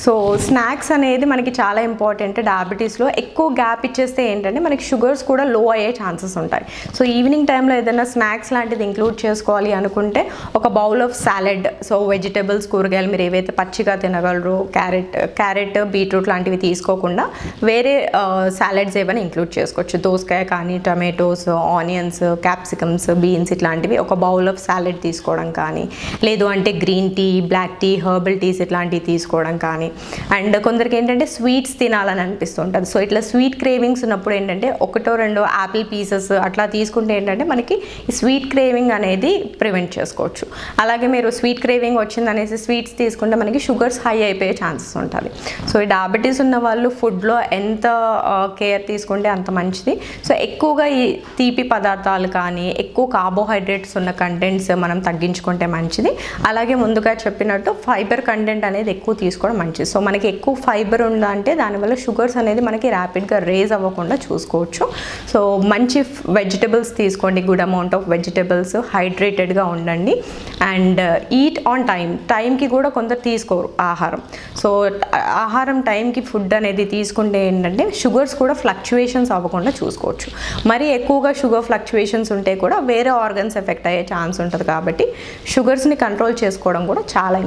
So snacks అనేది మనకి చాలా ఇంపార్టెంట్. డయాబెటీస్లో ఎక్కువ గ్యాప్ ఇచ్చేస్తే ఏంటంటే మనకి షుగర్స్ కూడా లో అయ్యే ఛాన్సెస్ ఉంటాయి. సో ఈవినింగ్ టైంలో ఏదైనా స్నాక్స్ లాంటిది ఇంక్లూడ్ చేసుకోవాలి అనుకుంటే ఒక bowl of salad, so vegetables, కూరగాయలు మీరు ఏవైతే పచ్చిగా తినగలరో క్యారెట్ బీట్రూట్ లాంటివి తీసుకోకుండా వేరే సాలెడ్స్ ఏమైనా ఇంక్లూడ్ చేసుకోవచ్చు. దోసకాయ కానీ, టమాటోస్, ఆనియన్స్, క్యాప్సికమ్స్, బీన్స్ ఇట్లాంటివి ఒక బౌల్ ఆఫ్ సాలెడ్ తీసుకోవడం కానీ, లేదు అంటే green tea, black tea, herbal teas ఇట్లాంటివి తీసుకోవడం కానీ. అండ్ కొందరికి ఏంటంటే స్వీట్స్ తినాలని అనిపిస్తుంటుంది. సో ఇట్లా స్వీట్ క్రేవింగ్స్ ఉన్నప్పుడు ఏంటంటే ఒకటో రెండో యాపిల్ పీసెస్ అట్లా తీసుకుంటే ఏంటంటే మనకి ఈ స్వీట్ క్రేవింగ్ అనేది ప్రివెంట్ చేసుకోవచ్చు. అలాగే మీరు స్వీట్ క్రేవింగ్ వచ్చిందనేసి స్వీట్స్ తీసుకుంటే మనకి షుగర్స్ హై అయిపోయే ఛాన్సెస్ ఉంటుంది. సో ఈ డయాబెటీస్ ఉన్న వాళ్ళు ఫుడ్లో ఎంత కేర్ తీసుకుంటే అంత మంచిది. సో ఎక్కువగా ఈ తీపి పదార్థాలు కానీ, ఎక్కువ కార్బోహైడ్రేట్స్ ఉన్న కంటెంట్స్ మనం తగ్గించుకుంటే మంచిది. అలాగే ముందుగా చెప్పినట్టు ఫైబర్ కంటెంట్ అనేది ఎక్కువ తీసుకోవడం మంచిది. సో మనకి ఎక్కువ ఫైబర్ ఉందంటే దానివల్ల షుగర్స్ అనేది మనకి ర్యాపిడ్గా రేజ్ అవ్వకుండా చూసుకోవచ్చు. సో మంచి వెజిటబుల్స్ తీసుకోండి, గుడ్ అమౌంట్ ఆఫ్ వెజిటబుల్స్, హైడ్రేటెడ్గా ఉండండి. అండ్ ఈట్ ఆన్ టైంకి కూడా కొందరు తీసుకోరు ఆహారం. సో ఆహారం టైంకి ఫుడ్ అనేది తీసుకుంటే ఏంటంటే షుగర్స్ కూడా ఫ్లక్చువేషన్స్ అవ్వకుండా చూసుకోవచ్చు. మరి ఎక్కువగా షుగర్ ఫ్లక్చువేషన్స్ ఉంటే కూడా వేరే ఆర్గన్స్ ఎఫెక్ట్ అయ్యే ఛాన్స్ ఉంటుంది. కాబట్టి షుగర్స్ని కంట్రోల్ చేసుకోవడం కూడా చాలా